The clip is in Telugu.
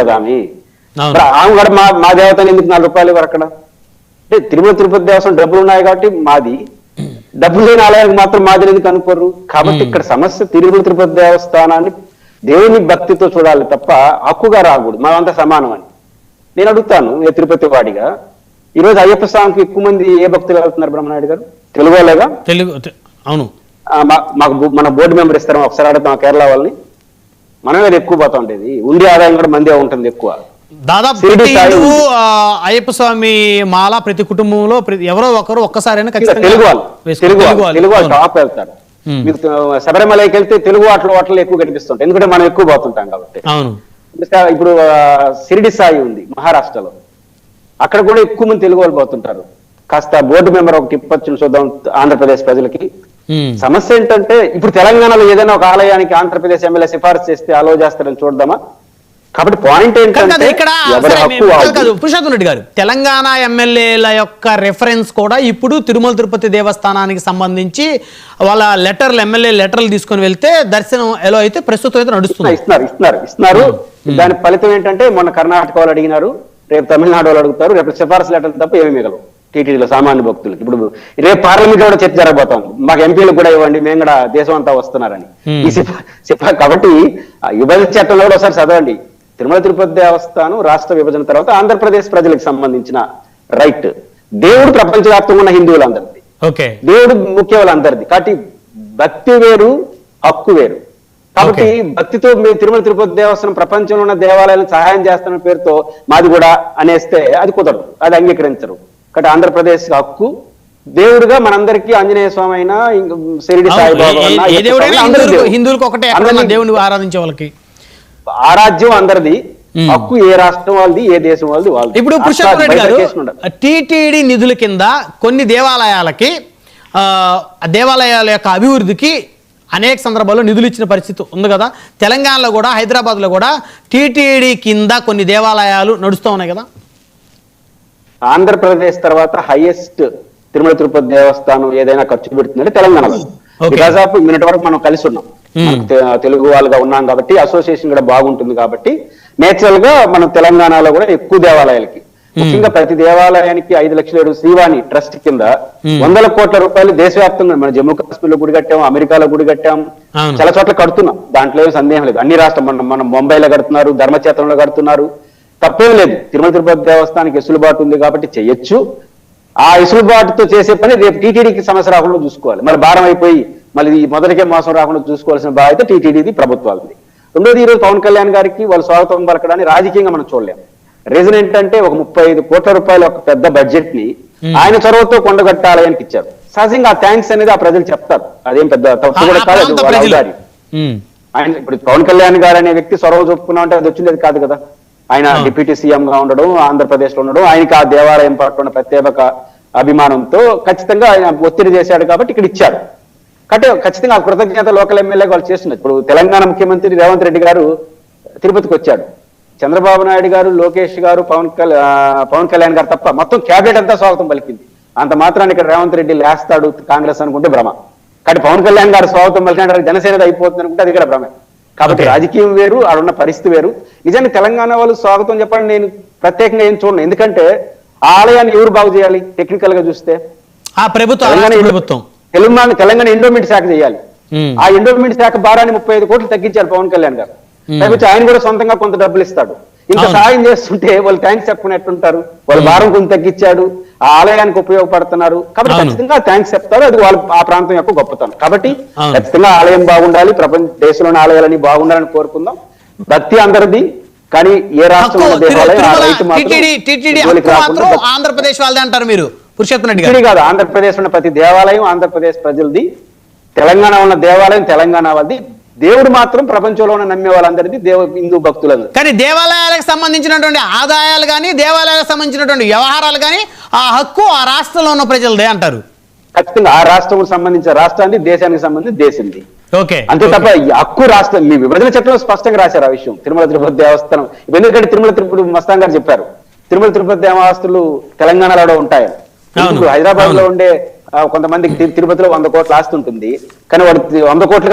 కదా ఆమె ఆమె కూడా మా దేవతని ఎందుకు 4 రూపాయలు ఇవ్వరు అక్కడ? అంటే తిరుపతి దేవస్థానం డబ్బులు ఉన్నాయి కాబట్టి మాది, డబ్బులు లేని ఆలయానికి మాత్రం మాది ఎందుకు అనుకోరు? కాబట్టి ఇక్కడ సమస్య తిరుపతి దేవస్థానాన్ని దేవుని భక్తితో చూడాలి తప్ప హక్కుగా రాకూడదు. మనమంతా సమానం అని నేను అడుగుతాను. తిరుపతి వాడిగా ఈ రోజు అయ్యప్ప స్వామికి ఎక్కువ మంది ఏ భక్తులు వెళ్తున్నారు బ్రహ్మనాయుడు గారు? తెలుగు వాళ్ళేగా? అవును. మాకు మన బోర్డు మెంబర్ ఇస్తారు, ఒకసారి అడుగుతాం కేరళ వాళ్ళని. మనమే ఎక్కువ పోతా ఉండేది, ఉండి ఆదాయం కూడా మందే ఉంటుంది ఎక్కువ. దాదాపు అయ్యప్ప స్వామి మాల ప్రతి కుటుంబంలో ఎవరో ఒకరు ఒక్కసారైనా తెలుగు వాళ్ళు టాప్ వెళ్తారు. మీకు శబరిమలకి వెళ్తే తెలుగు వాటిలో ఎక్కువ కనిపిస్తుంటాయి, ఎందుకంటే మనం ఎక్కువ పోతుంటాం కాబట్టి. అవును. ఇప్పుడు షిరిడి సాయి ఉంది మహారాష్ట్రలో, అక్కడ కూడా ఎక్కువ మంది తెలుగు వాళ్ళు పోతుంటారు. కాస్త బోర్డు మెంబర్ ఒకటి ఇప్పచ్చు చూద్దాం ఆంధ్రప్రదేశ్ ప్రజలకి. సమస్య ఏంటంటే ఇప్పుడు తెలంగాణలో ఏదైనా ఒక ఆలయానికి ఆంధ్రప్రదేశ్ ఎమ్మెల్యే సిఫార్సు చేస్తే అలో చేస్తారని చూద్దామా? కాబట్టి పాయింట్ ఏంటంటే పురుషోత్తం రెడ్డి గారు, తెలంగాణ ఎమ్మెల్యేల యొక్క రెఫరెన్స్ కూడా ఇప్పుడు తిరుపతి దేవస్థానానికి సంబంధించి వాళ్ళ ఎమ్మెల్యే లెటర్లు తీసుకొని వెళ్తే దర్శనం ఎలా అయితే ప్రస్తుతం అయితే నడుస్తుంది. ఇస్తున్నారు. దాని ఫలితం ఏంటంటే మొన్న కర్ణాటక వాళ్ళు అడిగినారు, రేపు తమిళనాడు వాళ్ళు అడుగుతారు, రేపు సిఫార్సు లెటర్లు తప్ప ఏమీ మిగలవు టీటీడీలో సామాన్య భక్తులకి. ఇప్పుడు రేపు పార్లమెంట్ కూడా చర్చ జరగబోతాం, మాకు ఎంపీలకు కూడా ఇవ్వండి, మేము కూడా దేశం అంతా వస్తున్నారని. కాబట్టి విభజన చట్టంలో కూడా ఒకసారి చదవండి. తిరుపతి దేవస్థానం రాష్ట్ర విభజన తర్వాత ఆంధ్రప్రదేశ్ ప్రజలకు సంబంధించిన రైట్. దేవుడు ప్రపంచవ్యాప్తంగా ఉన్న హిందువులందరిది, దేవుడు ముఖ్య వాళ్ళందరిది. కాబట్టి భక్తి వేరు, హక్కు వేరు. కాబట్టి భక్తితో మేము తిరుపతి దేవస్థానం ప్రపంచంలో ఉన్న దేవాలయాలను సహాయం చేస్తున్న పేరుతో మాది కూడా అనేస్తే అది కుదరదు, అది అంగీకరించరు. కాబట్టి ఆంధ్రప్రదేశ్ హక్కు, దేవుడుగా మనందరికీ ఆంజనేయ స్వామి అయినా షిరిడి సాయిబాబా హిందువులకు ఒకటే దేవుని ఆరాధించే వాళ్ళకి ఆరాధ్యం అందరిది, హక్కు ఏ రాష్ట్రం వాళ్ళది, ఏ దేశం వాళ్ళది వాళ్ళది. ఇప్పుడు పురుషోత్తం రెడ్డి గారు, టీటీడీ నిధుల కింద కొన్ని దేవాలయాలకి దేవాలయాల యొక్క అభివృద్ధికి అనేక సందర్భాల్లో నిధులు ఇచ్చిన పరిస్థితి ఉంది కదా. తెలంగాణలో కూడా, హైదరాబాద్లో కూడా టీటీడీ కింద కొన్ని దేవాలయాలు నడుస్తూ ఉన్నాయి కదా. ఆంధ్రప్రదేశ్ తర్వాత హైయెస్ట్ తిరుపతి దేవస్థానం ఏదైనా ఖర్చు పెడుతుందంటే తెలంగాణలో. బికాజ్ ఆఫ్ మినిట్ వరకు మనం కలిసి ఉన్నాం, తెలుగు వాళ్ళుగా ఉన్నాం కాబట్టి, అసోసియేషన్ కూడా బాగుంటుంది కాబట్టి నేచురల్ గా మనం తెలంగాణలో కూడా ఎక్కువ దేవాలయాలకి, ముఖ్యంగా ప్రతి దేవాలయానికి 5 లక్షల శ్రీవాణి ట్రస్ట్ కింద 100 కోట్ల రూపాయలు దేశవ్యాప్తంగా మన జమ్మూ కాశ్మీర్ లో గుడి కట్టాం, అమెరికాలో గుడి కట్టాం, చాలా చోట్ల కడుతున్నాం. దాంట్లో ఏం సందేహం లేదు. అన్ని రాష్ట్రం మనం ముంబైలో కడుతున్నారు, ధర్మక్షేత్రంలో కడుతున్నారు, తప్పేం లేదు. తిరుపతి దేవస్థానానికి వెసులుబాటు ఉంది కాబట్టి చెయ్యొచ్చు. ఆ వెసులుబాటుతో చేసే పని రేపు టీటీడీకి సమస్య రాకుండా చూసుకోవాలి. మరి భారం అయిపోయి మళ్ళీ మొదటికే మోసం రాకుండా చూసుకోవాల్సిన బాధ్యత టీటీడీది, ప్రభుత్వాలది. రెండోది, ఈరోజు పవన్ కళ్యాణ్ గారికి వాళ్ళు స్వాగతం పలకడాన్ని రాజకీయంగా మనం చూడలేము. రీజన్ ఏంటంటే ఒక 35 కోట్ల రూపాయల ఒక పెద్ద బడ్జెట్ ని ఆయన చొరవతో కొండగట్టాలయానికి ఇచ్చారు. సహజంగా ఆ థ్యాంక్స్ అనేది ఆ ప్రజలు చెప్తారు, అదేం పెద్ద తప్పు కూడా కాదు. ఆయన ఇప్పుడు పవన్ కళ్యాణ్ గారు అనే వ్యక్తి చొరవ చూపుకున్నా అంటే అది వచ్చింది కాదు కదా. ఆయన డిప్యూటీ సీఎం గా ఉండడం, ఆంధ్రప్రదేశ్ లో ఉండడం, ఆయనకి ఆ దేవాలయం పట్ల ఉన్న ప్రత్యేక అభిమానంతో ఖచ్చితంగా ఆయన ఒత్తిడి చేశాడు కాబట్టి ఇక్కడ ఇచ్చారు. కాబట్టి ఖచ్చితంగా ఆ కృతజ్ఞత లోకల్ ఎమ్మెల్యే వాళ్ళు చేస్తున్నారు. ఇప్పుడు తెలంగాణ ముఖ్యమంత్రి రేవంత్ రెడ్డి గారు తిరుపతికి వచ్చాడు, చంద్రబాబు నాయుడు గారు, లోకేష్ గారు, పవన్ కళ్యాణ్ గారు తప్ప మొత్తం క్యాబినెట్ అంతా స్వాగతం పలికింది. అంత మాత్రాన్ని ఇక్కడ రేవంత్ రెడ్డి లేస్తాడు కాంగ్రెస్ అనుకుంటే భ్రమ. కాబట్టి పవన్ కళ్యాణ్ గారు స్వాగతం పలికిన జనసేన అయిపోతుంది అనుకుంటే అది కూడా భ్రమే. కాబట్టి రాజకీయం వేరు, ఆడున్న పరిస్థితి వేరు. నిజానికి తెలంగాణ వాళ్ళు స్వాగతం చెప్పండి నేను ప్రత్యేకంగా ఏం చూడను, ఎందుకంటే ఆ ఆలయాన్ని ఎవరు బాగు చేయాలి? టెక్నికల్ గా చూస్తే ఆ ప్రభుత్వం తెలంగాణ ఎండోమెంట్ శాఖ చేయాలి. ఆ ఎండోమెంట్ శాఖ భారాన్ని 35 కోట్లు తగ్గించారు పవన్ కళ్యాణ్ గారు. పైకి ఆయన కూడా సొంతంగా కొంత డబ్బులు ఇస్తాడు. ఇంత సాయం చేస్తుంటే వాళ్ళు థ్యాంక్స్ చెప్పుకునేట్టుంటారు. వాళ్ళ భారం కొంత తగ్గించాడు, ఆ ఆలయానికి ఉపయోగపడుతున్నారు కాబట్టి ఖచ్చితంగా థ్యాంక్స్ చెప్తారు. అది వాళ్ళ ఆ ప్రాంతం యొక్క గొప్పతనం. కాబట్టి ఖచ్చితంగా ఆలయం బాగుండాలి, దేశంలోని ఆలయాలని బాగుండాలని కోరుకుందాం. భక్తి అందరిది, కానీ ఏ రాష్ట్రంలో ఆంధ్రప్రదేశ్ వాళ్ళదే అంటారు మీరు పురుషోత్తం రెడ్డి గారు? కాదు, ఆంధ్రప్రదేశ్ ఉన్న ప్రతి దేవాలయం ఆంధ్రప్రదేశ్ ప్రజలది, తెలంగాణ ఉన్న దేవాలయం తెలంగాణ వాళ్ళది. దేవుడు మాత్రం ప్రపంచంలో ఉన్న నమ్మే వాళ్ళందరిది, హిందూ భక్తులందరూ. కానీ దేవాలయాలకు సంబంధించినటువంటి ఆదాయాలు కానీ, దేవాలయాలకు సంబంధించినటువంటి వ్యవహారాలు కానీ ఆ హక్కు ఆ రాష్ట్రంలో ఉన్న ప్రజలదే అంటారు. ఖచ్చితంగా ఆ రాష్ట్రం సంబంధించిన రాష్ట్రానికి, దేశానికి సంబంధించి దేశంది. అంతే తప్ప హక్కు రాష్ట్రం మీ విభజన చట్టంలో స్పష్టంగా రాశారు ఆ విషయం. తిరుపతి దేవస్థానం ఎందుకంటే తిరుపతి మస్తాన్ గారు చెప్పారు, తిరుపతి దేవాస్తులు తెలంగాణలో ఉంటాయని. హైదరాబాద్ లో ఉండే కొంతమందికి తిరుపతిలో 100 కోట్ల ఆస్తి ఉంటుంది, కానీ వాడు 100 కోట్లు